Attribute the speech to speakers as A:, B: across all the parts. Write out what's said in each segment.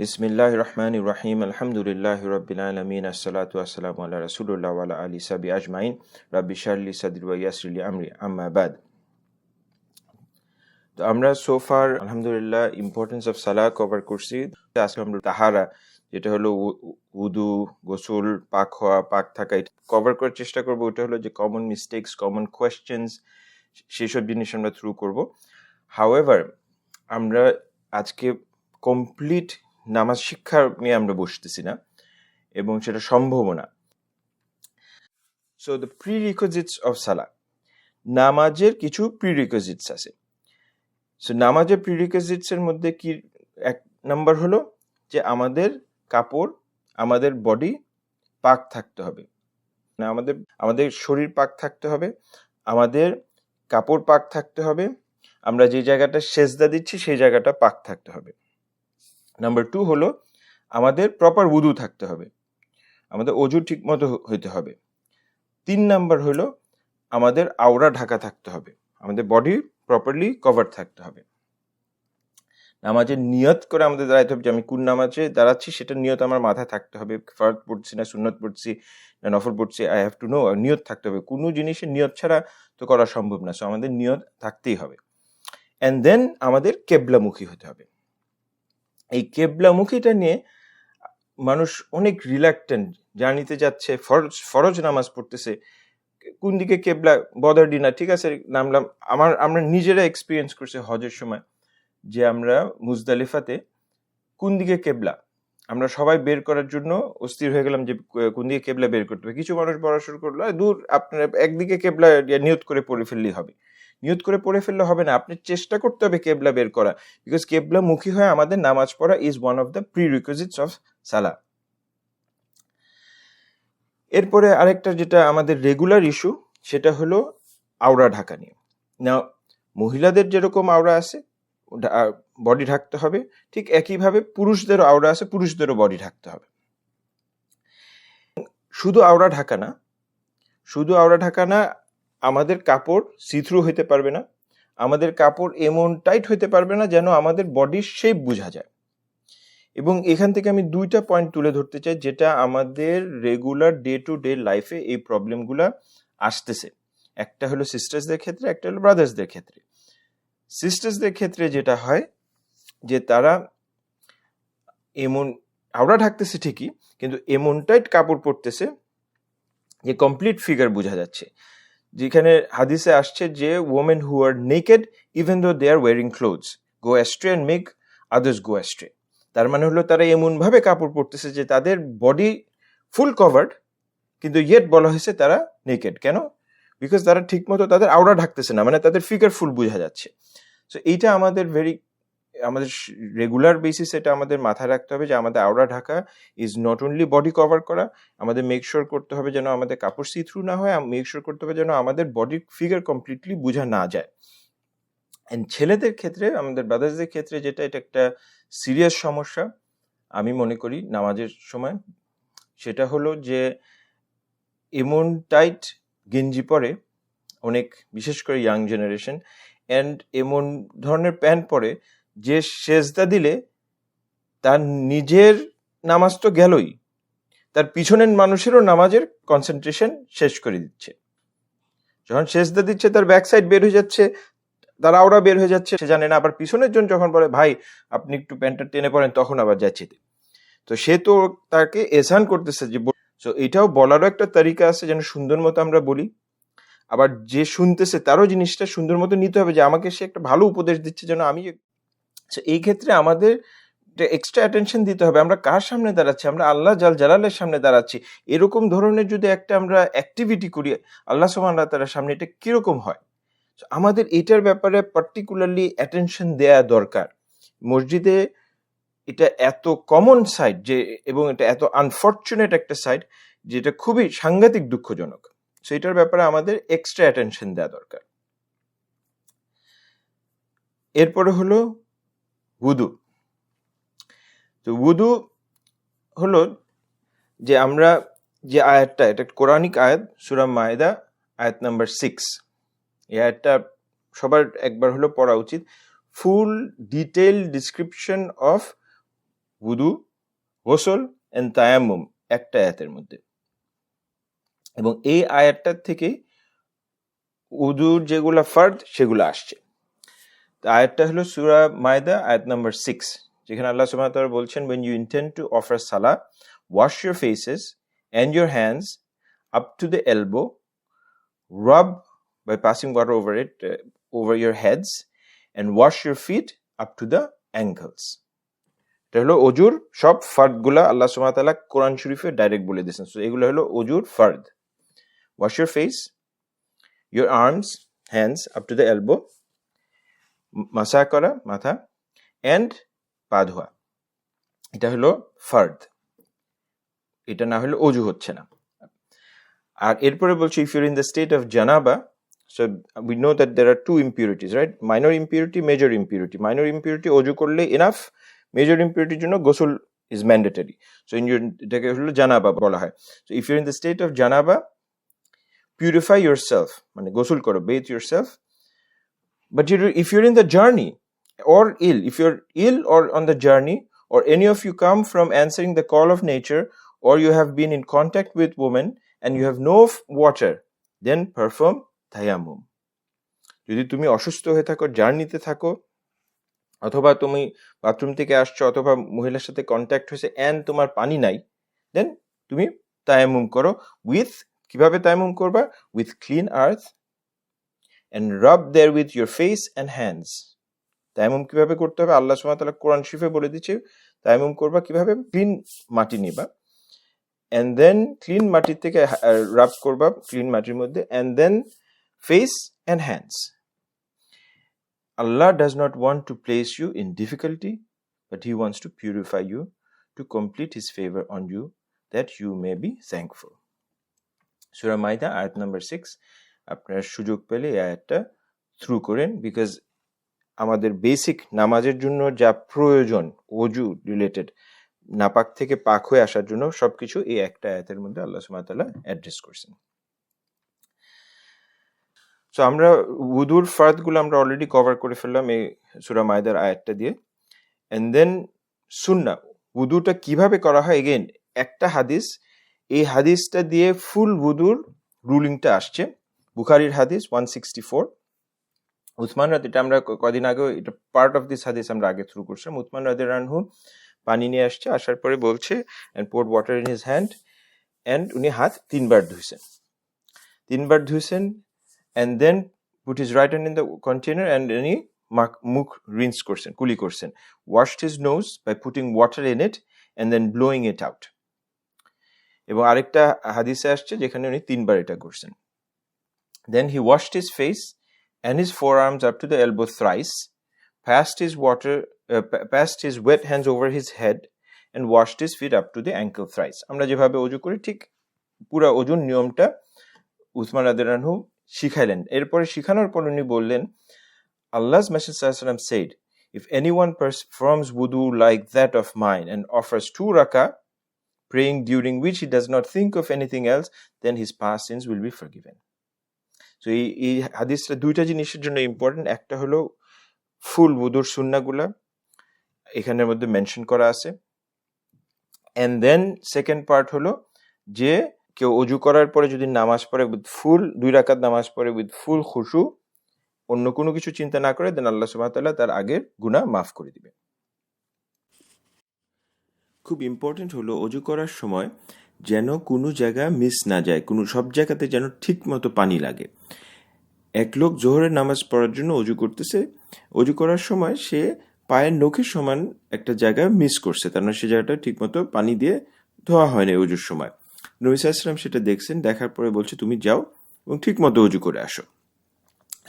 A: বিসমিল্লাহির রহমানির রহিম আলহামদুলিল্লাহি রাব্বিল আলামিন আসসালাতু ওয়াসসালামু আলা রাসূলিল্লাহ ওয়া আলা আলিহি সাহবিহি আজমাইন রাব্বি ইশরাহ লি সাদরি ওয়া ইয়াসসির লি আমরি আম্মা বাদ। তো আমরা সোফার আলহামদুলিল্লাহ ইম্পর্টেন্স অফ সালাহ কভার করছি। আজকে আমরা তাহারা, যেটা হলো উদু, গোসল, পাক হওয়া, পাক থাকা, এটা কভার করার চেষ্টা করবো। ওটা হলো যে কমন মিস্টেকস, কমন কোয়েশ্চেন্স, সেসব জিনিস আমরা থ্রু করব। হাউএভার আমরা আজকে কমপ্লিট নামাজ শিক্ষা নিয়ে আমরা বসতেছি না, এবং সেটা সম্ভবও না। সো দ্য প্রিরিকুইজিটস অফ সালাহ, নামাজের কিছু প্রিরিকুইজিটস আছে। সো নামাজের প্রিরিকুইজিটস এর মধ্যে কি এক নাম্বার হলো যে আমাদের কাপড়, আমাদের বডি পাক থাকতে হবে, না আমাদের শরীর পাক থাকতে হবে, আমাদের কাপড় পাক থাকতে হবে, আমরা যে জায়গাটা সেজদা দিচ্ছি সেই জায়গাটা পাক থাকতে হবে। নাম্বার 2 হলো আমাদের প্রপার উযু থাকতে হবে, আমাদের অজু ঠিক মতো হইতে হবে। 3 নাম্বার হলো আমাদের আওরা ঢাকা থাকতে হবে, আমাদের বডি প্রপারলি কভার থাকতে হবে। নামাজের নিয়ত করে আমাদের দাঁড়াইতে হবে যে আমি কোন নামাজে দাঁড়াচ্ছি, সেটা নিয়ত আমার মাথায় থাকতে হবে। ফরজ পড়ছি না সুন্নত পড়ছি না নফল পড়ছি, আই হ্যাভ টু নো, নিয়ত থাকতে হবে। কোনো জিনিসের নিয়ত ছাড়া তো করা সম্ভব না। সো আমাদের নিয়ত থাকতেই হবে। অ্যান্ড দেন আমাদের কেবলামুখী হতে হবে। এই কেবলামুখীটা নিয়ে মানুষ অনেক রিল্যাক্টেন্ট, জার্নিতে যাচ্ছে, ফরজ নামাজ পড়তেছে, কোন দিকে কেবলা বদার না, ঠিক আছে নামলাম। আমরা নিজেরা এক্সপিরিয়েন্স করছি হজের সময়, যে আমরা মুজদালিফাতে কোন দিকে কেবলা আমরা সবাই বের করার জন্য অস্থির হয়ে গেলাম যে কোন দিকে কেবলা বের করতে হবে। কিছু মানুষ বলা শুরু করলো, দূর, আপনার একদিকে কেবলা নিয়ত করে পড়ে ফেললেই হবে। নিয়ত করে পড়ে ফেললে হবে না, আপনি চেষ্টা করতে হবে কেবলা বের করা, বিকজ কেবলা মুখী হয়ে আমাদের নামাজ পড়া is one of the prerequisites of সালাহ। এরপরে আরেকটা যেটা আমাদের রেগুলার ইস্যু, সেটা হলো আওরা ঢাকা নিয়ে। না, মহিলাদের যেরকম আওরা আছে, বডি ঢাকতে হবে, ঠিক একইভাবে পুরুষদেরও আওরা আছে, পুরুষদেরও বডি ঢাকতে হবে। শুধু আওরা ঢাকা না, আমাদের কাপড় সিথ্রু হইতে পারবে না, আমাদের কাপড় এমন টাইট হইতে পারবে না যেন আমাদের বডির শেপ বোঝা যায়। এবং এখান থেকে আমি 2টা পয়েন্ট তুলে ধরতে চাই, যেটা আমাদের রেগুলার ডে টু ডে লাইফে এই প্রবলেমগুলো আসতেছে। একটা হলো সিস্টার্সদের ক্ষেত্রে, একটা হলো ব্রাদার্সদের ক্ষেত্রে। সিস্টার্সদের ক্ষেত্রে যেটা হয় যে তারা এমন আওড়া ঢাকতেছে ঠিকই, কিন্তু এমন টাইট কাপড় পরতেছে যে কমপ্লিট ফিগার বোঝা যাচ্ছে। যেখানে হাদিসে আসছে যে women who are naked even though they are wearing clothes go astray and make others go astray. তার মানে হলো তারা এমনভাবে কাপড় পরতেছে যে তাদের বডি ফুল কভার্ড, কিন্তু ইয়েট বলা হয়েছে তারা নেকেড। কেন? বিকজ তারা ঠিক মতো তাদের আওড়া ঢাকতেছে না, মানে তাদের ফিগার ফুল বোঝা যাচ্ছে। সো এইটা আমাদের আমাদের রেগুলার বেসিস এটা আমাদের মাথায় রাখতে হবে যে আমাদের আওড়া ঢাকা is not only body cover করা, আমাদের মেক শিওর করতে হবে যেন আমাদের কাপড় সি থ্রু না হয়, মেক শিওর করতে হবে যেন আমাদের বডি ফিগার কমপ্লিটলি বোঝা না যায়। অ্যান্ড ছেলেদের ক্ষেত্রে, আমাদের ব্রাদার্সদের ক্ষেত্রে যেটা, এটা একটা সিরিয়াস সমস্যা আমি মনে করি নামাজের সময়, সেটা হলো যে এমন টাইট গেঞ্জি পরে অনেক, বিশেষ করে ইয়াং জেনারেশন, অ্যান্ড এমন ধরনের প্যান্ট পরে যে সেজদা দিলে তার নিজের নামাজ তো গেলই, তার পিছনের মানুষেরও নামাজের কনসেন্ট্রেশন শেষ করে দিচ্ছে। যখন সেজদা দিচ্ছে তার ব্যাক সাইড বের হয়ে যাচ্ছে, তার আওড়া বের হয়ে যাচ্ছে, সে জানে না। আবার পিছনের জন যখন বলে ভাই আপনি একটু প্যান্টটা টেনে পড়েন, তখন আবার যাচ্ছে। তো সে তো তাকে এহসান করতেছে যে, সো এটাও বলারও একটা তরিকা আছে যেন সুন্দর মতো আমরা বলি। আবার যে শুনতেছে তারও জিনিসটা সুন্দর মতো নিতে হবে যে আমাকে সে একটা ভালো উপদেশ দিচ্ছে যেন আমি। এই ক্ষেত্রে আমাদের এক্সট্রা অ্যাটেনশন দিতে হবে। আমরা কার সামনে দাঁড়াচ্ছি? আমরা আল্লাহ জালালের সামনে দাঁড়াচ্ছি। এরকম ধরনের যদি একটা আমরা অ্যাক্টিভিটি করি আল্লাহ সুবহানাহু ওয়া তাআলার সামনে, এটা কিরকম হয়? আমাদের এটার ব্যাপারে পার্টিকুলারলি অ্যাটেনশন দেয়া দরকার। মসজিদে এটা এত কমন সাইড যে, এবং এটা এত আনফর্চুনেট একটা সাইড যেটা খুবই সাংঘাতিক দুঃখজনক। সো এটার ব্যাপারে আমাদের এক্সট্রা অ্যাটেনশন দেওয়া দরকার। এরপরে হলো উযু। তো উযু হলো যে আমরা যে আয়াতটা, এটা কোরআনিক আয়াত, সূরা মায়েদা আয়াত নাম্বার 6। এই আয়াতটা সবার একবার হলো পড়া উচিত। ফুল ডিটেইল ডিসক্রিপশন অফ wudu, গোসল এন্ড তায়াম্মুম একটা আয়াতের মধ্যে, এবং এই আয়াতটার থেকে উযুর যেগুলা ফরজ সেগুলো আসছে। আয়াতটা হলো সূরা মায়দা আয়াত নাম্বার 6, যেখানে আল্লাহ সুবহানাহু ওয়া তাআলা বলছেন, when you intend to offer salah, wash your faces and your hands up to the elbow, rub by passing water over it, over your heads, and wash your feet up to the ankles. এটা হলো অজুর সব ফরদগুলা আল্লাহ সুবহানাহু ওয়া তাআলা কোরআন শরীফে direct বলে দিয়েছেন। সো এগুলো হলো অজুর ফরদ। Wash your face, your arms, hands up to the elbow, মাসা করা মাথা, and পা ধোয়া, এটা হলো ফরদ। এটা না হলে অজু হচ্ছে না। আর এরপরে বলছি, if you're in the state of janaba, so we know that there are two impurities, right? Minor impurity, major impurity. Minor impurity অজু করলে enough, major impurity জন্য গোসল is mandatory. So in your, এটাকে হলো জানাবা বলা হয়। So if you're in the state of janaba, purify yourself, মানে গোসল করো, bathe yourself. But if you're in the journey or ill, if you're ill or on the journey, or any of you come from answering the call of nature, or you have been in contact with women and you have no water, then perform tayammum. যদি তুমি অসুস্থ হয়ে থাকো, জার্নিতে থাকো, অথবা তুমি bathroom থেকে আসছো, অথবা মহিলার সাথে কন্ট্যাক্ট হয়েছে এন্ড তোমার পানি নাই, দেন তুমি তায়াম্মুম করো। উইথ, কিভাবে তায়াম্মুম করবা? With clean earth and rub there with your face and hands. তায়াম্মুম কিভাবে করতে হবে আল্লাহ সুবহানাহু ওয়া তাআলা কোরআন শরীফে বলে দিয়েছে। তায়াম্মুম করবা কিভাবে? ক্লিন মাটি নিবা, and then ক্লিন মাটি থেকে রাব করবা ক্লিন মাটির মধ্যে, and then face and hands. Allah does not want to place you in difficulty, but He wants to purify you, to complete His favor on you, that you may be thankful. সূরা মাইদা আয়াত number 6, আপনারা সুযোগ পেলে এই আয়াতটা through করেন, because আমাদের basic নামাজের জন্য যা প্রয়োজন ওযু রিলেটেড, নাপাক থেকে পাক হয়ে আসার জন্য সবকিছু এই একটা আয়াতের মধ্যে আল্লাহ সুবহানাহু ওয়া তাআলা অ্যাড্রেস করছেন। সো আমরা উযুর ফরদগুলো আমরা অলরেডি কভার করে ফেললাম এই সূরা মায়দার আয়াতটা দিয়ে। এন্ড দেন সুন্নাহ, উযুটা কিভাবে করা হয়, এগেইন একটা হাদিস, এই হাদিসটা দিয়ে ফুল উযুর রুলিংটা আসছে। বুখারীর হাদিস 164, উসমান এটা আমরা কদিন আগে, এটা পার্ট অফ দিস হাদিস আমরা আগে থ্রু করছিলাম। উসমান রাদিয়াল্লাহু আনহু পানি নিয়ে আসছে, আসার পরে বলছে and poured water in his hand, and উনি হাত 3বার ধুইছেন, and then put his right hand in the container and উনি মুখ রিন্স করছেন, কুলি করছেন, washed his nose by putting water in it and then blowing it out. এবং আরেকটা হাদিসে আসছে যেখানে উনি 3বার এটা করছেন। Then he washed his face and his forearms up to the elbow thrice, passed his wet hands over his head and washed his feet up to the ankle thrice. আমরা যেভাবে ওযু করি ঠিক পুরো ওযুর নিয়মটা উসমান রাদিয়াল্লাহু আনহু শিখাইলেন। এরপরে শিখানোর পর উনি বললেন, Allah's Messenger sallallahu alaihi wasallam said, if anyone performs wudu like that of mine and offers 2 rakah, praying during which he does not think of anything else, then his past sins will be forgiven. So এই হাদিসটা দুইটা জিনিসের জন্য important. একটা হলো ফুল wuduর সুন্নাহগুলা এখানের মধ্যে mention করা আছে, এন্ড দেন সেকেন্ড পার্ট হলো যে কেউ ওযু করার পরে যদি নামাজ পড়ে উইথ ফুল 2 রাকাত নামাজ পড়ে উইথ ফুল খুশু, অন্য কোনো কিছু চিন্তা না করে, দেন আল্লাহ সুবহানাহু ওয়া তাআলা তার আগের গুনাহ মাফ করে দিবেন। খুব ইম্পর্টেন্ট হলো ওযু করার সময় যেন কোনো জায়গা মিস না যায়, সব জায়গাতে যেন ঠিক মতো পানি লাগে। এক লোক জোহরের নামাজ পড়ার জন্য ওযু করতেছে, ওযু করার সময় সে পায়ের নখের সমান একটা জায়গা মিস করছে, তার মানে সে জায়গাটা ঠিক মতো পানি দিয়ে ধোয়া হয় না ওযুর সময়। নবী সাল্লাল্লাহু আলাইহি ওয়াসাল্লাম সেটা দেখছেন, দেখার পরে বলছে তুমি যাও এবং ঠিক মতো ওযু করে আসো।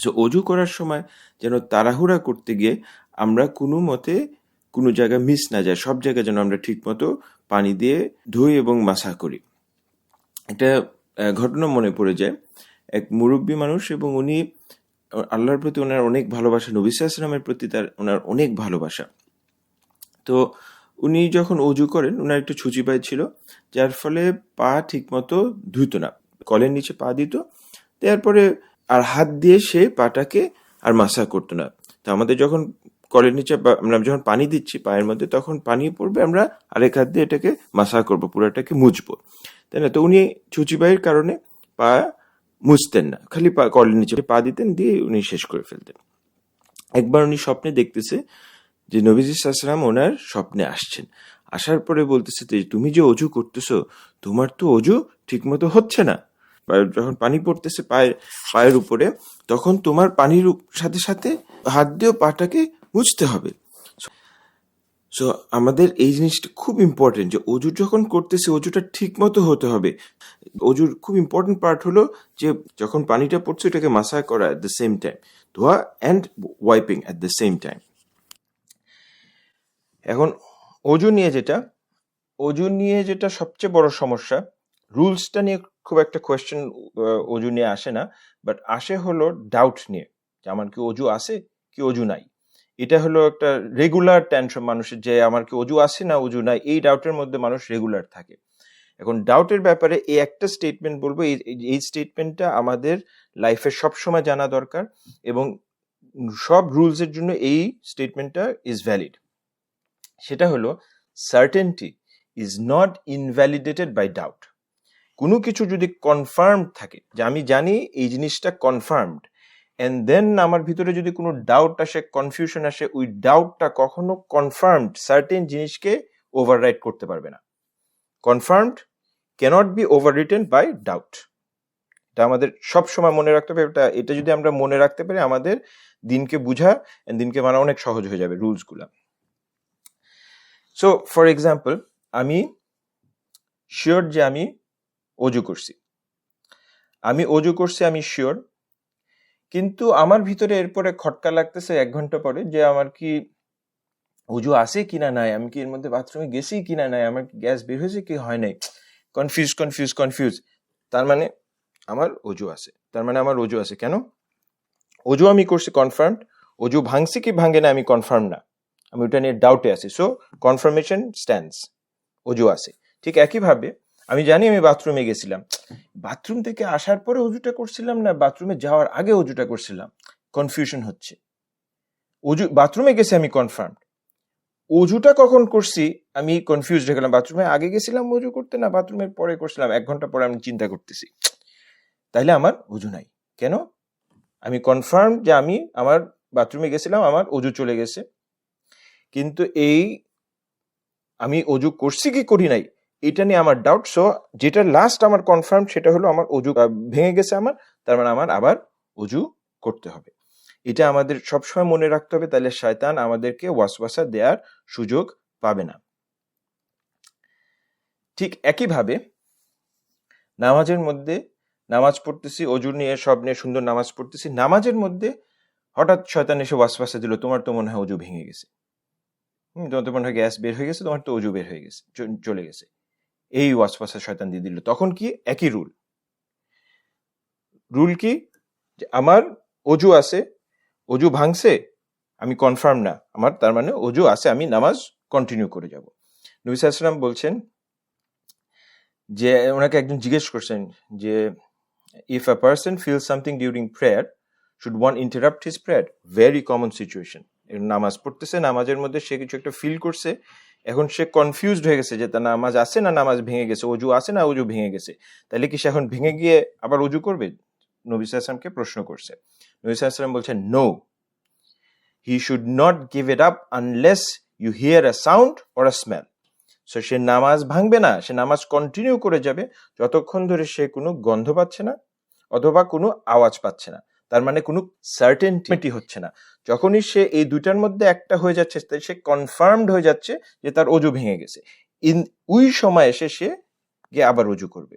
A: সো ওযু করার সময় যেন তাড়াহুড়া করতে গিয়ে আমরা কোনো মতে কোনো জায়গা মিস না যায়, সব জায়গায় যেন আমরা ঠিক মতো পানি দিয়ে ধুই এবং মাসা করি। একটা ঘটনা মনে পড়ে যায়, এক মুরব্বী মানুষ, এবং উনি আল্লাহর প্রতি ওনার অনেক ভালোবাসা, নবী সাল্লাল্লাহু আলাইহি ওয়াসাল্লামের প্রতি তার ওনার অনেক ভালোবাসা। তো উনি যখন ওযু করেন, ওনার একটা ছুঁচি পায় ছিল, যার ফলে পা ঠিক মতো ধুইত না, কলের নিচে পা দিত, তারপরে আর হাত দিয়ে সে পাটাকে আর মাসা করতো না। তো আমাদের যখন কলের নিচে আমরা যখন পানি দিচ্ছি পায়ের মধ্যে, তখন পানি পড়বে, আমরা আরেক হাত দিয়ে এটাকে মাসা করবো, পুরোটাকে মুছবো, তাই না? তো উনি ছুচিবাইয়ের কারণে পা মুছতেন না, খালি কলের নিচে পা দিতেন, দিয়ে উনি শেষ করে ফেলতেন। একবার উনি স্বপ্নে দেখতেছে যে নবীজি সাল্লাল্লাহু আলাইহি ওয়াসাল্লাম ওনার স্বপ্নে আসছেন, আসার পরে বলতেছে যে তুমি যে অজু করতেছো, তোমার তো অজু ঠিক মতো হচ্ছে না। যখন পানি পড়তেছে পায়ের উপরে, তখন তোমার পানির সাথে সাথে হাত দিয়েও পাটাকে মুছতে হবে। সো আমাদের এই জিনিসটা খুব ইম্পর্টেন্ট, যে অজু যখন করতেছে অজুটা ঠিক মতো হতে হবে। অজুর খুব ইম্পর্টেন্ট পার্ট হলো যে যখন পানিটা পড়ছে ওটাকে মাসা করা অ্যাট দ্য সেম টাইম, ধোয়া and wiping at the same time. এখন অজু নিয়ে যেটা সবচেয়ে বড় সমস্যা, রুলসটা নিয়ে খুব একটা কোয়েশ্চেন অজু নিয়ে আসে না, বাট আসে হলো ডাউট নিয়ে, যে আমার কি অজু আছে কি অজু নাই। এটা হলো একটা রেগুলার টেনশন মানুষের, যে আমার কি অজু আছে না অজু নাই, এই ডাউটের মধ্যে মানুষ রেগুলার থাকে। এখন ডাউটের ব্যাপারে এই একটা স্টেটমেন্ট বলবো, এই স্টেটমেন্টটা আমাদের লাইফে সবসময় জানা দরকার, এবং সব রুলসের জন্য এই স্টেটমেন্টটা ইজ ভ্যালিড। সেটা হলো, certainty is not invalidated by doubt. কোনো কিছু যদি কনফার্মড থাকে, যে আমি জানি এই জিনিসটা কনফার্মড, এন্ড দেন আমার ভিতরে যদি কোনো ডাউট আসে, কনফিউশন আসে, ওই ডাউটটা কখনো কনফার্মড সার্টেন জিনিসকে ওভাররাইড করতে পারবে না। Confirmed cannot be overwritten by doubt. এটা আমাদের সবসময় মনে রাখতে হবে। এটা যদি আমরা মনে রাখতে পারি, আমাদের দিনকে বুঝা দিনকে মানা অনেক সহজ হয়ে যাবে রুলসগুলা। সো ফর এক্সাম্পল, আমি শিওর যে আমি অজু করছি, আমি শিওর, কিন্তু আমার ভিতরে এরপরে খটকা লাগতেছে 1 ঘন্টা পরে, যে আমার কি অজু আছে কিনা নাই, আমি কি এর মধ্যে বাথরুমে গেছি কিনা নাই, আমার কি গ্যাস বের হয়েছে কি হয় নাই, কনফিউজ। তার মানে আমার অজু আছে। কেন? অজু আমি করছি কনফার্মড, অজু ভাঙছি কি ভাঙে না আমি কনফার্ম না, আমি ওটা নিয়ে ডাউটে আছি। সো কনফার্মেশন স্ট্যান্ডস, অজু আছে। ঠিক একইভাবে আমি জানি আমি বাথরুমে গেছিলাম, বাথরুম থেকে আসার পরে অজুটা করছিলাম না বাথরুমে যাওয়ার আগে অজুটা করছিলাম, কনফিউশন হচ্ছে। বাথরুমে গেছি আমি কনফার্ম, অজুটা কখন করছি আমি কনফিউজ হয়ে গেলাম, বাথরুমে আগে গেছিলাম অজু করতে না বাথরুমের পরে করছিলাম, 1 ঘন্টা পরে আমি চিন্তা করতেছি, তাইলে আমার অজু নাই। কেন? আমি কনফার্ম যে আমার বাথরুমে গেছিলাম, আমার অজু চলে গেছে, কিন্তু আমি অজু করছি কি করি নাই এটা নিয়ে আমার ডাউট। সো যেটা লাস্ট আমার কনফার্ম সেটা হলো আমার অজু ভেঙে গেছে, তার মানে আমার আবার অজু করতে হবে। এটা আমাদের সবসময় মনে রাখতে হবে, তাহলে শয়তান আমাদেরকে ওয়াসওয়াসা দেওয়ার সুযোগ পাবে না। ঠিক একইভাবে নামাজের মধ্যে, নামাজ পড়তেছি অজু নিয়ে সব নিয়ে সুন্দর নামাজ পড়তেছি, নামাজের মধ্যে হঠাৎ শয়তান এসে ওয়াসওয়াসা দিল, তোমার তো মনে হয় অজু ভেঙে গেছে, তোমার তো মনে হয় গ্যাস বের হয়ে গেছে, তোমার তো অজু বের হয়ে গেছে, চলে গেছে, এই ওয়াসওয়াসা শয়তান দিয়ে দিল। তখন কি? একই রুল কি? আমার অজু আছে, অজু ভাঙছে, আমি কনফার্ম না আমার, তার মানে অজু আছে, আমি নামাজ কন্টিনিউ করে যাব। নবী সাল্লাল্লাহু আলাইহি ওয়াসাল্লাম বলছেন যে, ওনাকে একজন জিজ্ঞেস করছেন যে, if a person feels something during prayer, should one interrupt his prayer? Very common situation. নামাজ পড়তেছে, নামাজের মধ্যে সে কিছু একটা ফিল করছে, এখন সে কনফিউজড হয়ে গেছে যে তার নামাজ আছে না নামাজ ভেঙে গেছে, অজু আছে না অজু ভেঙে গেছে, তাহলে কি সে এখন ভেঙে গিয়ে আবার অজু করবে? নবী সাল্লাল্লাহু আলাইহি ওয়াসাল্লামকে প্রশ্ন করছে। নবী সাল্লাল্লাহু আলাইহি ওয়াসাল্লাম বলছেন, no, he should not give it up unless you hear a sound or a smell. So সে নামাজ ভাঙবে না, সে নামাজ কন্টিনিউ করে যাবে যতক্ষণ ধরে সে কোনো গন্ধ পাচ্ছে না অথবা কোনো আওয়াজ পাচ্ছে না, তার মানে কোনো সার্টেনটি হচ্ছে না। যখনই সে এই দুইটার মধ্যে একটা হয়ে যাচ্ছে, সে কনফার্মড হয়ে যাচ্ছে যে তার অজু ভেঙে গেছে, ওই সময় এসে সে গিয়ে আবার অজু করবে।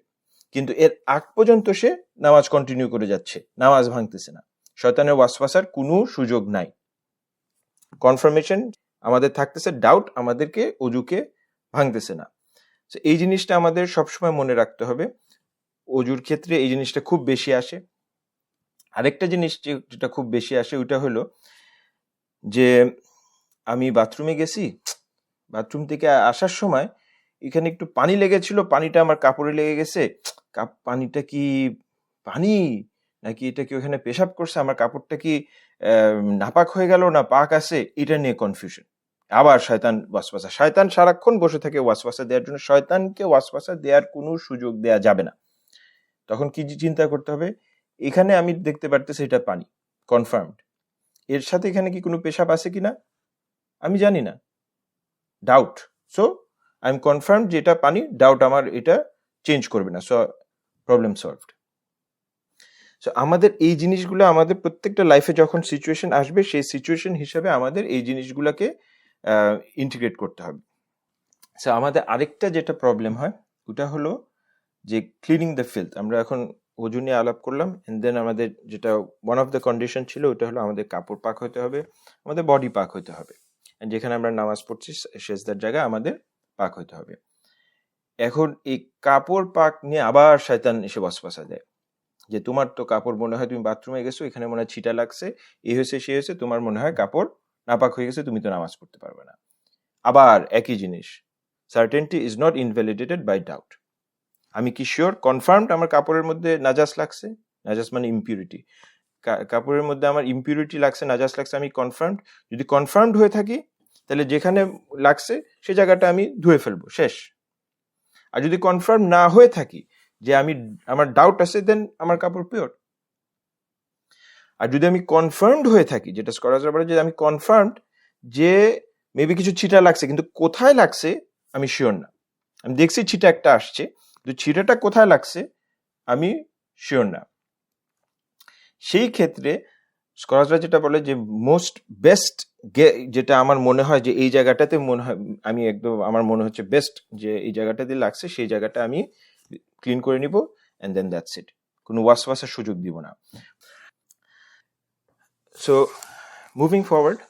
A: কিন্তু এর আগ পর্যন্ত সে নামাজ কন্টিনিউ করে যাচ্ছে, নামাজ ভাঙতেছে না, শয়তানের ওয়াসওয়াসার কোনো সুযোগ নাই। কনফার্মেশন আমাদের থাকতেছে, ডাউট আমাদেরকে অজুকে ভাঙতেছে না। এই জিনিসটা আমাদের সবসময় মনে রাখতে হবে। অজুর ক্ষেত্রে এই জিনিসটা খুব বেশি আসে। আরেকটা জিনিস যেটা খুব বেশি আসে ওইটা হলো যে, আমি বাথরুমে গেছি, বাথরুম থেকে আসার সময় এখানে একটু পানি লেগেছিল, পানিটা আমার কাপড়ে লেগে গেছে, পানিটা কি পানি নাকি এটা কি ওখানে পেশাব করছে, আমার কাপড়টা কি নাপাক হয়ে গেল না পাক আছে, এটা নিয়ে কনফিউশন। আবার শয়তান ওয়াসওয়াসা, শয়তান সারাক্ষণ বসে থাকে ওয়াসওয়াসা দেওয়ার জন্য। শয়তানকে ওয়াসওয়াসা দেওয়ার কোনো সুযোগ দেয়া যাবে না। তখন কি চিন্তা করতে হবে, এখানে আমি দেখতে পারতেছি এটা পানি, কনফার্মড। এর সাথে এখানে কি কোনো পেশাব আছে কিনা আমি জানি না, doubt. So I am confirmed যে এটা পানি, ডাউট আমার এটা চেঞ্জ করবে না। So problem solved. সো আমাদের এই জিনিসগুলো আমাদের প্রত্যেকটা লাইফে যখন সিচুয়েশন আসবে, সেই সিচুয়েশন হিসাবে আমাদের এই জিনিসগুলোকে ইন্টিগ্রেট করতে হবে। সো আমাদের আরেকটা যেটা প্রবলেম হয় ওটা হলো যে ক্লিনিং দ্য ফিল্থ। আমরা এখন ওযু নিয়ে আলাপ করলাম, এন্ড দেন আমাদের যেটা ওয়ান অফ দ্য কন্ডিশন ছিল ওটা হলো আমাদের কাপড় পাক হতে হবে, আমাদের বডি পাক হতে হবে, যেখানে আমরা নামাজ পড়ছি সেজদার জায়গায় আমাদের পাক হতে হবে। এখন এই কাপড় পাক নিয়ে আবার শয়তান এসে ওয়াসওয়াসা দেয় যে তোমার তো কাপড় মনে হয় তুমি বাথরুমে গেছো, এখানে মনে হয় ছিটা লাগছে, এই হয়েছে সে হয়েছে, তোমার মনে হয় কাপড় নাপাক হয়ে গেছে, তুমি তো নামাজ পড়তে পারবে না। আবার একই জিনিস, certainty is not invalidated by doubt. আমি কি শিওর কনফার্মড আমার কাপড়ের মধ্যে নাজাস লাগছে? নাজাস মানে ইম্পিউরিটি। কাপড়ের মধ্যে আমার ইম্পিউরিটি লাগছে, নাজাস লাগছে, আমি কনফার্মড। যদি কনফার্মড হয়ে থাকি তাহলে যেখানে লাগছে সে জায়গাটা আমি ধুয়ে ফেলবো, শেষ। আর যদি কনফার্ম না হয়ে থাকি যে আমার ডাউট আছে, দেন আমার কাপড় পিওর। আর যদি আমি কনফার্মড হয়ে থাকি, যেটা স্কলাররা বলে যে আমি কনফার্মড যে মেবি কিছু ছিটা লাগছে, কিন্তু কোথায় লাগছে আমি শিওর না। আমি দেখছি ছিটা একটা আসছে, কিন্তু ছিটাটা কোথায় লাগছে আমি শিওর না। সেই ক্ষেত্রে স্কলাররা যেটা বলে যে মোস্ট বেস্ট যেটা আমার মনে হয় যে এই জায়গাটাতে মনে হয় আমি একদম আমার মনে হচ্ছে বেস্ট যে এই জায়গাটাতে লাগছে, সেই জায়গাটা আমি ক্লিন করে নিব, এন্ড দেন দ্যাটস ইট। কোনো ওয়াসওয়াসার সুযোগ দিব না। সো মুভিং ফরওয়ার্ড,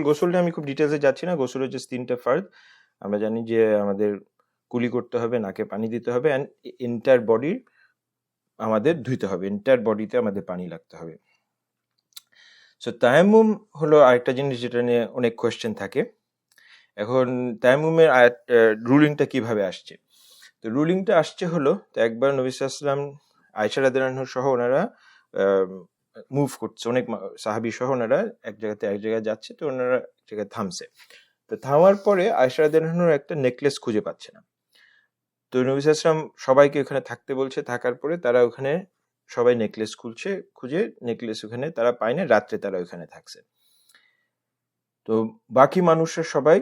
A: গোসলটা আমি খুব ডিটেলসে যাচ্ছি না। গোসল হচ্ছে 3টা ফার্দ। আমরা জানি যে আমাদের কুলি করতে হবে, নাকে পানি দিতে হবে, অ্যান্ড এন্টায়ার বডি আমাদের ধুইতে হবে, এন্টায়ার বডিতে আমাদের পানি লাগতে হবে। সো তায়াম্মুম হলো আরেকটা জিনিস যেটা নিয়ে অনেক কোয়েশ্চেন থাকে। এখন তায়াম্মুমের রুলিংটা কিভাবে আসছে? তো রুলিংটা আসছে হলো, তো একবার নবী সাল্লাল্লাহু আলাইহি ওয়াসাল্লাম আয়েশা রাদিয়াল্লাহু আনহা সহ ওনারা মুভ করছে, অনেক সাহাবী সহ ওনারা এক জায়গাতে এক জায়গায় যাচ্ছে, তো ওনারা এক জায়গায় থামছে। তো থামার পরে আয়েশা রাদিয়াল্লাহু আনহার একটা নেকলেস খুঁজে পাচ্ছে না। তো নবী সাল্লাল্লাহু আলাইহি ওয়াসাল্লাম সবাইকে ওখানে থাকতে বলছে, থাকার পরে তারা ওখানে সবাই নেকলেস খুঁজে নেকলেস ওখানে তারা পায় না, রাত্রে তারা ওখানে থাকছে। তো বাকি মানুষরা সবাই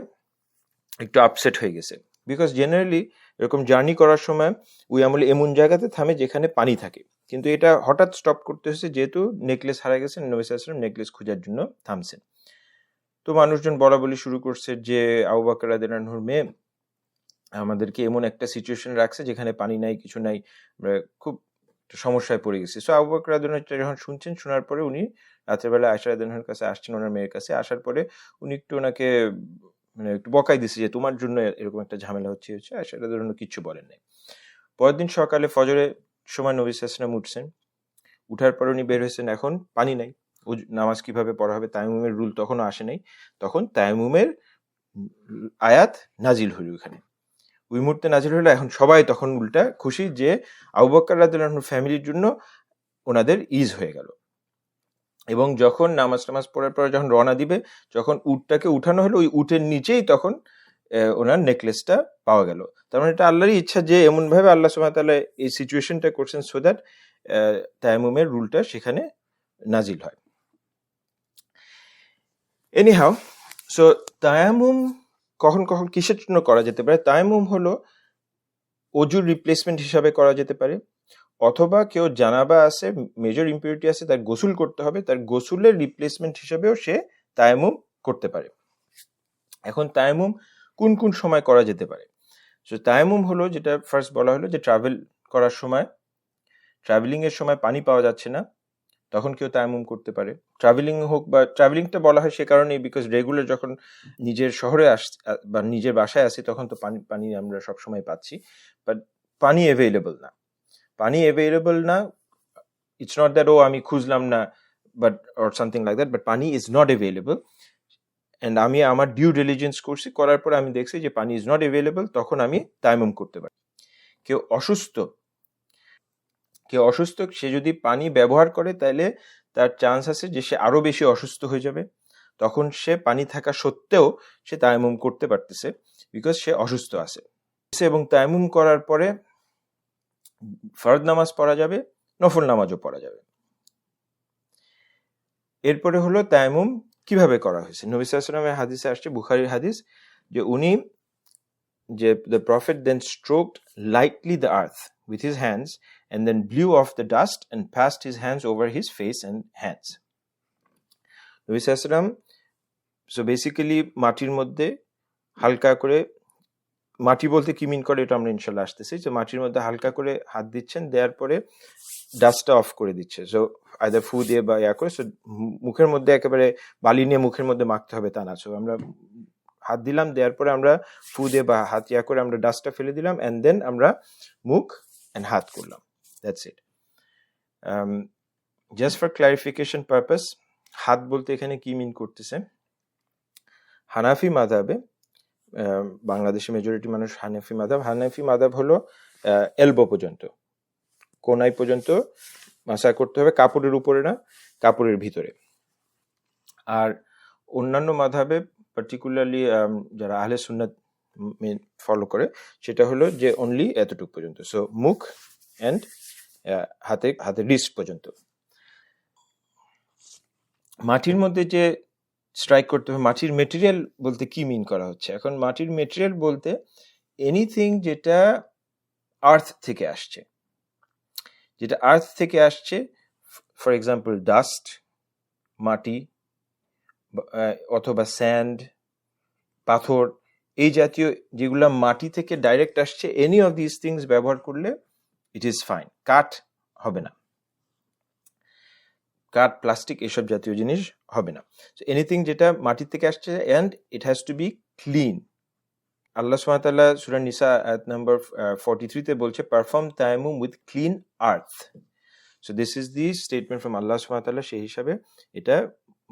A: একটু আপসেট হয়ে গেছে, বিকজ জেনারেলি এরকম জার্নি করার সময় ওই আমলে এমন জায়গাতে থামে যেখানে পানি থাকে, কিন্তু এটা হঠাৎ স্টপ করতে হয়েছে যেহেতু নেকলেস হারা গেছে। নবী সাল্লাল্লাহু আলাইহি ওয়াসাল্লাম নেকলেস খোঁজার জন্য থামছেন। তো মানুষজন বলাবলি শুরু করছে যে আবু বকর রাদিয়াল্লাহু আনহুর মেয়ে আমাদেরকে এমন একটা সিচুয়েশন রাখছে যেখানে পানি নাই, কিছু নাই, আমরা খুব সমস্যায় পড়ে গেছি। সো আবু বকর রাদিয়াল্লাহু আনহু যখন শুনছেন, শোনার পরে উনি রাত্রেবেলা আয়েশা রাদিয়াল্লাহু আনহার কাছে আসছেন, ওনার মেয়ের কাছে। আসার পরে উনি একটু ওনাকে মানে একটু বকাই দিছে যে তোমার জন্য এরকম একটা ঝামেলা হচ্ছে। আয়েশা রাদিয়াল্লাহু আনহু কিচ্ছু বলেন নাই। পরের দিন সকালে ফজরের সময় নবী সাল্লাল্লাহু আলাইহি ওয়াসাল্লাম উঠছেন, উঠার পর উনি বের হয়েছেন, এখন পানি নাই, নামাজ কিভাবে পড়া হবে? তায়াম্মুমের রুল তখনও আসে নাই। তখন তায়াম্মুমের আয়াত নাজিল হলো ওখানে, ওই মুহূর্তে নাজিল হলো। এখন সবাই তখন উল্টা খুশি যে আবু বকর রাদিয়াল্লাহু আনহুর ফ্যামিলির জন্য ওনাদের ইজ হয়ে গেল। এবং যখন নামাজ পড়ার পর যখন রওনা দিবে, যখন উটটাকে উঠানো হলো, ওই উটের নিচেই তখন ওনার নেকলেসটা পাওয়া গেল। তার মানে এটা আল্লাহরই ইচ্ছা যে এমনভাবে আল্লাহ সুবহানাহু ওয়া তাআলা এই সিচুয়েশনটা করছেন সো দ্যাট তায়াম্মুমের রুলটা সেখানে নাজিল হয়। এনিহাউ, সো তায়াম্মুম কখন কখন কিসের জন্য করা যেতে পারে? তায়াম্মুম হলো অজুর রিপ্লেসমেন্ট হিসাবে করা যেতে পারে, অথবা কেউ জানাবা আছে, মেজর ইম্পিউরিটি আছে, তার গোসল করতে হবে, তার গোসলের রিপ্লেসমেন্ট হিসাবেও সে তায়াম্মুম করতে পারে। এখন তায়াম্মুম কোন কোন সময় করা যেতে পারে? সো তায়াম্মুম হলো, যেটা ফার্স্ট বলা হলো, যে ট্রাভেল করার সময়, ট্রাভেলিং এর সময় পানি পাওয়া যাচ্ছে না, তখন কেউ তায়াম্মুম করতে পারে। ট্রাভেলিং হোক, বা ট্রাভেলিংটা বলা হয় সে কারণেই বিকজ রেগুলার যখন নিজের শহরে বা নিজের বাসায় আসি তখন তো পানি আমরা সবসময় পাচ্ছি, বাট পানি অ্যাভেলেবল না। ইটস নট দ্যাট আমি খুঁজলাম না, but or something like that, but পানি ইজ নট অ্যাভেলেবল। অ্যান্ড আমি আমার ডিউ ডিলিজেন্স করছি, করার পরে আমি দেখছি যে পানি ইজ নট অ্যাভেলেবল, তখন আমি তায়াম্মুম করতে পারি। কেউ অসুস্থ, সে যদি পানি ব্যবহার করে তাহলে তার চান্স আছে যে সে আরো বেশি অসুস্থ হয়ে যাবে। তখন সে পানি থাকা সত্ত্বেও সে তায়াম্মুম করতে পারতেছে, বিকজ সে অসুস্থ আছে। এবং তায়াম্মুম করার পরে ফরজ নামাজ পড়া যাবে, নফল নামাজও পড়া যাবে। এরপরে হলো তায়াম্মুম কিভাবে করা হয়েছে। নবী সাল্লাল্লাহু আলাইহি ওয়াসাল্লামের হাদিসে আসছে, বুখারীর হাদিস, যে উনি যে the prophet then stroked lightly the earth with his hands and then blew off the dust and passed his hands over his face and hands. নবী সাল্লাল্লাহু আলাইহি ওয়াসাল্লাম সো বেসিক্যালি মাটির মধ্যে হালকা করে, মাটি বলতে কি মিন করে এটা আমরা ইনশাল্লাহ আসতেছি, যে মাটির মধ্যে হালকা করে হাত দিচ্ছেন, দেওয়ার পরে ডাস্টটা অফ করে দিচ্ছে। সো আইদার ফু দিয়ে বা ইয়া করে, সো মুখের মধ্যে একেবারে বালি নিয়ে মুখের মধ্যে মাখতে হবে তা না। সো আমরা হাত দিলাম, দেওয়ার পরে আমরা ফু দিয়ে বা হাত ইয়া করে আমরা ডাস্টটা ফেলে দিলাম, অ্যান্ড দেন আমরা মুখ অ্যান্ড হাত করলাম, that's it. Just for clarification purpose, হাত বলতে এখানে কি মিন করতেছে, হানাফি মাযহাবে, বাংলাদেশে মেজরিটি মানুষ হানাফি মাযহাব হলো এলবো পর্যন্ত, কোনাই পর্যন্ত মাসা করতে হবে, কাপড়ের উপরে না, কাপড়ের ভিতরে। আর অন্যান্য মাযহাবে পার্টিকুলারলি যারা আহলে সুন্নাত ফলো করে, সেটা হলো যে অনলি এতটুকু পর্যন্ত, সো মুখ অ্যান্ড হাতের রিস্ট পর্যন্ত। মাটির মধ্যে যে স্ট্রাইক করতে হবে, মাটির মেটেরিয়াল বলতে কি মিন করা হচ্ছে? এখন মাটির মেটেরিয়াল বলতে এনিথিং যেটা আর্থ থেকে আসছে, ফর এক্সাম্পল ডাস্ট, মাটি অথবা স্যান্ড, পাথর, এই জাতীয় যেগুলা মাটি থেকে ডাইরেক্ট আসছে, এনি অফ দিস থিংস ব্যবহার করলে ইট ইজ ফাইন। কাঠ হবে না, কাঠ, প্লাস্টিক, এসব জাতীয় জিনিস হবে না। এনিথিং যেটা মাটির থেকে আসছে, and it has to be clean. আল্লাহ সুবহানাহু ওয়া তাআলা সূরা নিসা আয়াত নাম্বার 43 তে বলছে, পারফর্ম তায়াম্মুম with clean earth. So this is the statement from আল্লাহ সুবহানাহু ওয়া তাআলা। সেই হিসাবে এটা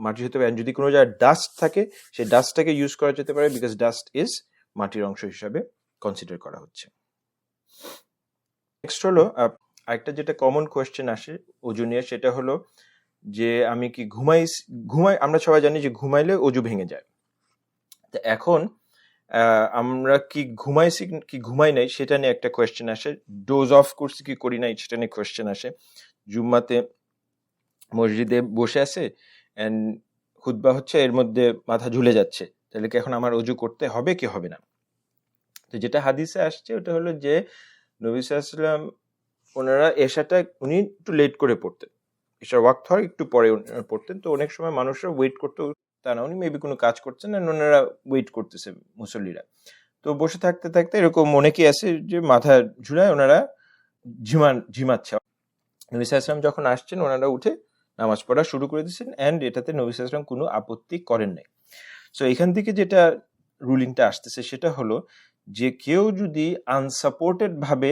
A: মাটি হতে পারে, যদি কোনো জায়গায় ডাস্ট থাকে সেই ডাস্টটাকে ইউজ করা যেতে পারে, বিকজ ডাস্ট ইজ মাটির অংশ হিসাবে কনসিডার করা হচ্ছে। নেক্সট হলো আরেকটা যেটা কমন কোয়েশ্চেন আসে ওযু নিয়ে, সেটা হলো যে আমি কি ঘুমাই, আমরা সবাই জানি যে ঘুমাইলে ওযু ভেঙে যায়। তো এখন আমরা কি ঘুমাইছি কি ঘুমাই নাই সেটা নিয়ে একটা কোয়েশ্চেন আসে, ডোজ অফ করছি কি করি নাই সেটা নিয়ে কোয়েশ্চেন আসে। জুম্মাতে মসজিদে বসে আছে এন্ড খুতবা হচ্ছে, এর মধ্যে মাথা ঝুলে যাচ্ছে, তাহলে কি এখন আমার ওযু করতে হবে কি হবে না? তো যেটা হাদিসে আসছে ওটা হলো যে নবী সাল্লাল্লাহু আলাইহি ওয়াসাল্লাম ওনারা এশাটা উনি একটু লেট করে পড়তেন, এশার ওয়াক্ত হয় একটু পরে পড়তেন। তো অনেক সময় মানুষরা ওয়েট করতে, তা না, উনি মেবি কোনো কাজ করছেন না, ওনারা ওয়েট করতেছে মুসল্লিরা। তো বসে থাকতে থাকতে এরকম অনেকেই আছে যে মাথা ঝুলায় ওনারা ঝিমাচ্ছে। নবী সাল্লাল্লাহু আলাইহি ওয়াসাল্লাম যখন আসছেন, ওনারা উঠে নামাজ পড়া শুরু করে দিয়েছেন, অ্যান্ড এটাতে নবী সাল্লাল্লাহু আলাইহি ওয়াসাল্লাম কোনো আপত্তি করেন নাই। সো এখান থেকে যেটা রুলিংটা আসতেছে সেটা হলো যে কেউ যদি আনসাপোর্টেড ভাবে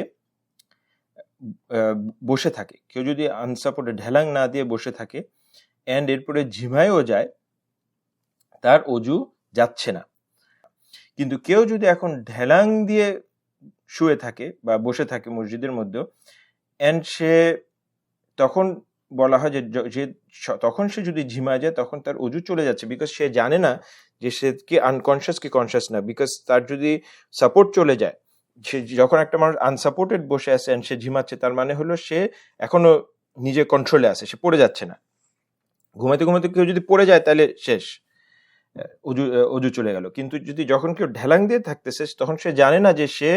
A: বসে থাকে, কেউ যদি আনসাপোর্টেড ঢেলাং না দিয়ে বসে থাকে অ্যান্ড এরপরে ঝিমায়ও যায়, তার ওযু যাচ্ছে না। কিন্তু কেউ যদি এখন ঢেলাং দিয়ে শুয়ে থাকে বা বসে থাকে মসজিদের মধ্যে, অ্যান্ড সে তখন বলা হয় যে তখন সে যদি ঝিমায় যায় তখন তার ওযু চলে যাচ্ছে, বিকজ সে জানে না যে সে কি আনকনশিয়াস কি কনশিয়াস না। বিকজ তার যদি সাপোর্ট চলে যায়, সে যখন একটা মানুষ আনসাপোর্টেড বসে আছে এন্ড সে ঝিমাচ্ছে, তার মানে হলো সে এখনো নিজে কন্ট্রোলে আছে, সে পড়ে যাচ্ছে না। ঘুমাতে ঘুমাতে কেউ যদি পড়ে যায় তাহলে শেষ, ওযু চলে গেল। কিন্তু যদি যখন কেউ ঢেলাং দিয়ে থাকতেছে, তখন সে জানে না যে সে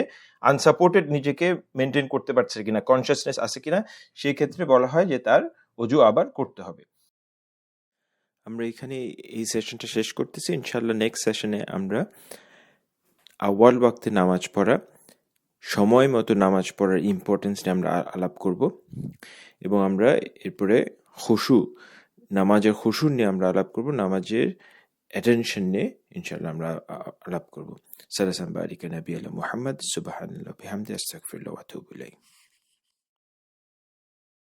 A: আনসাপোর্টেড নিজেকে মেনটেন করতে পারছে কিনা, কনসিয়াসনেস আছে কিনা, সেই ক্ষেত্রে বলা হয় যে তার ওযু আবার করতে হবে। আমরা এখানে এই সেশনটা শেষ করতেছি। ইনশাআল্লাহ নেক্সট সেশনে আমরা আউয়াল ওয়াক্তে নামাজ পড়া, সময় মতো নামাজ পড়ার ইম্পর্টেন্স নিয়ে আমরা আলাপ করব, এবং আমরা এরপরে নামাজের খুশু নিয়ে আমরা আলাপ করব, নামাজের অ্যাটেনশন নিয়ে ইনশাআল্লাহ আমরা আলাপ করব। সাল্লাল্লাহু আলাইহি ওয়া সাল্লাম, বারিকা নবী আলা মুহাম্মদ, সুবহানাল্লাহ বিহামদিহি, আস্তাগফিরুল্লাহ ওয়া আতুবু ইলাইহি।